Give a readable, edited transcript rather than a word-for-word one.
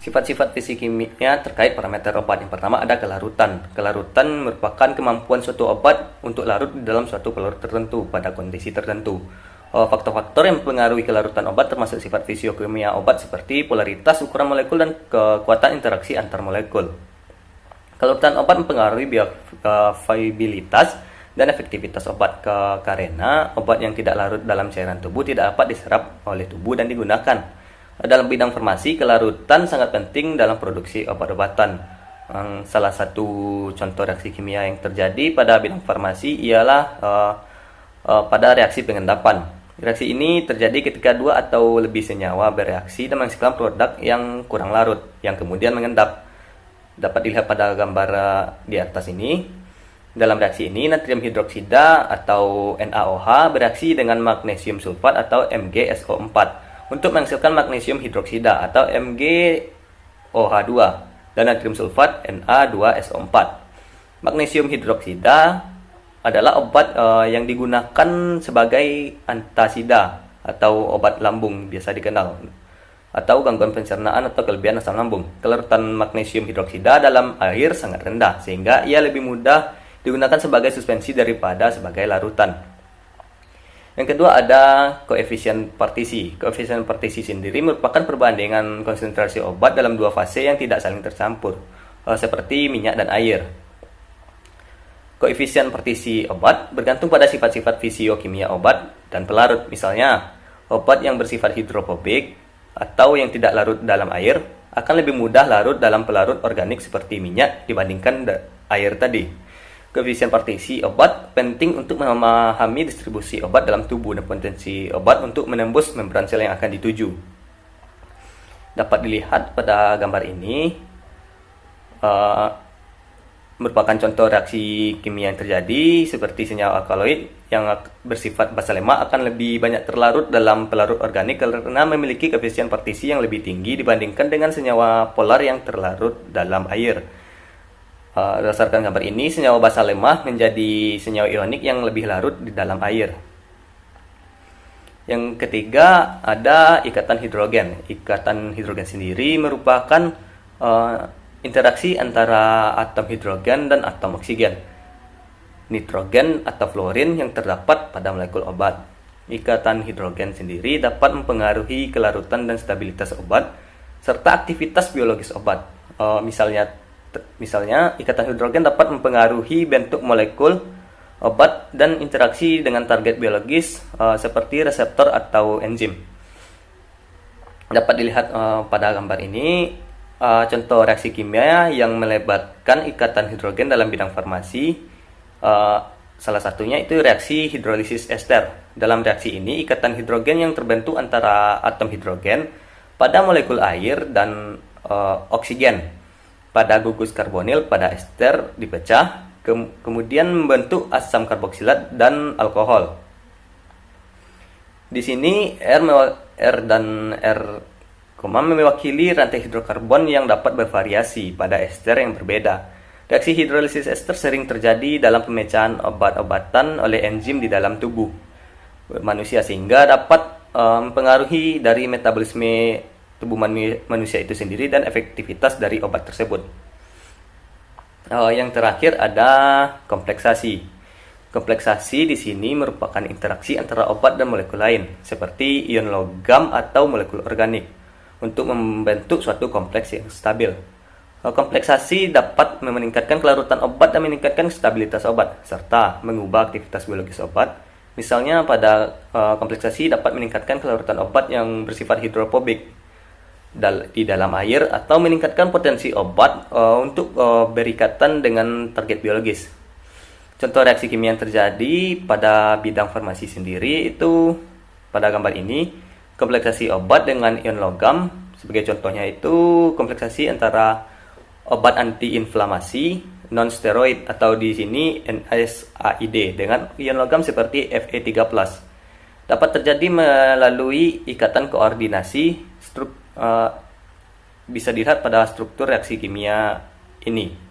Sifat-sifat fisik kimia terkait parameter obat. Yang pertama ada kelarutan. Kelarutan merupakan kemampuan suatu obat untuk larut di dalam suatu pelarut tertentu pada kondisi tertentu. Faktor-faktor yang mempengaruhi kelarutan obat termasuk sifat fisiokimia obat seperti polaritas, ukuran molekul, dan kekuatan interaksi antar molekul. Kelarutan obat mempengaruhi bioavailabilitas dan efektivitas obat karena obat yang tidak larut dalam cairan tubuh tidak dapat diserap oleh tubuh dan digunakan. Dalam bidang farmasi, kelarutan sangat penting dalam produksi obat-obatan. Salah satu contoh reaksi kimia yang terjadi pada bidang farmasi ialah pada reaksi pengendapan. Reaksi ini terjadi ketika dua atau lebih senyawa bereaksi dan menghasilkan produk yang kurang larut, yang kemudian mengendap. Dapat dilihat pada gambar di atas ini. Dalam reaksi ini, natrium hidroksida atau NaOH bereaksi dengan magnesium sulfat atau MgSO4 untuk menghasilkan magnesium hidroksida atau MgOH2 dan natrium sulfat Na2SO4. Magnesium hidroksida adalah obat yang digunakan sebagai antasida atau obat lambung biasa dikenal, atau gangguan pencernaan atau kelebihan asam lambung. Kelarutan magnesium hidroksida dalam air sangat rendah sehingga ia lebih mudah digunakan sebagai suspensi daripada sebagai larutan. Yang kedua ada koefisien partisi. Koefisien partisi sendiri merupakan perbandingan konsentrasi obat dalam dua fase yang tidak saling tercampur, seperti minyak dan air. Koefisien partisi obat bergantung pada sifat-sifat fisiokimia obat dan pelarut. Misalnya, obat yang bersifat hidrofobik atau yang tidak larut dalam air akan lebih mudah larut dalam pelarut organik seperti minyak dibandingkan air tadi. Koefisien partisi obat penting untuk memahami distribusi obat dalam tubuh dan potensi obat untuk menembus membran sel yang akan dituju. Dapat dilihat pada gambar ini merupakan contoh reaksi kimia yang terjadi, seperti senyawa alkaloid yang bersifat basa lemak akan lebih banyak terlarut dalam pelarut organik karena memiliki koefisien partisi yang lebih tinggi dibandingkan dengan senyawa polar yang terlarut dalam air. Berdasarkan gambar ini, senyawa basa lemah menjadi senyawa ionik yang lebih larut di dalam air. Yang ketiga ada ikatan hidrogen. Ikatan hidrogen sendiri merupakan interaksi antara atom hidrogen dan atom oksigen, nitrogen atau fluorin yang terdapat pada molekul obat. Ikatan hidrogen sendiri dapat mempengaruhi kelarutan dan stabilitas obat serta aktivitas biologis obat. Misalnya, ikatan hidrogen dapat mempengaruhi bentuk molekul obat dan interaksi dengan target biologis seperti reseptor atau enzim. Dapat dilihat pada gambar ini contoh reaksi kimia yang melibatkan ikatan hidrogen dalam bidang farmasi. Salah satunya itu reaksi hidrolisis ester. Dalam reaksi ini, ikatan hidrogen yang terbentuk antara atom hidrogen pada molekul air dan oksigen pada gugus karbonil pada ester dipecah, kemudian membentuk asam karboksilat dan alkohol. Di sini R dan R, mewakili rantai hidrokarbon yang dapat bervariasi pada ester yang berbeda. Reaksi hidrolisis ester sering terjadi dalam pemecahan obat-obatan oleh enzim di dalam tubuh manusia sehingga dapat mempengaruhi dari metabolisme tubuh manusia itu sendiri dan efektivitas dari obat tersebut. Yang terakhir ada kompleksasi. Kompleksasi di sini merupakan interaksi antara obat dan molekul lain, seperti ion logam atau molekul organik, untuk membentuk suatu kompleks yang stabil. Kompleksasi dapat meningkatkan kelarutan obat dan meningkatkan stabilitas obat, serta mengubah aktivitas biologis obat. Misalnya pada kompleksasi dapat meningkatkan kelarutan obat yang bersifat hidrofobik di dalam air atau meningkatkan potensi obat untuk berikatan dengan target biologis. Contoh reaksi kimia yang terjadi pada bidang farmasi sendiri itu pada gambar ini, kompleksasi obat dengan ion logam. Sebagai contohnya itu kompleksasi antara obat antiinflamasi non-steroid atau di sini NSAID dengan ion logam seperti Fe3+. Dapat terjadi melalui ikatan koordinasi bisa dilihat pada struktur reaksi kimia ini.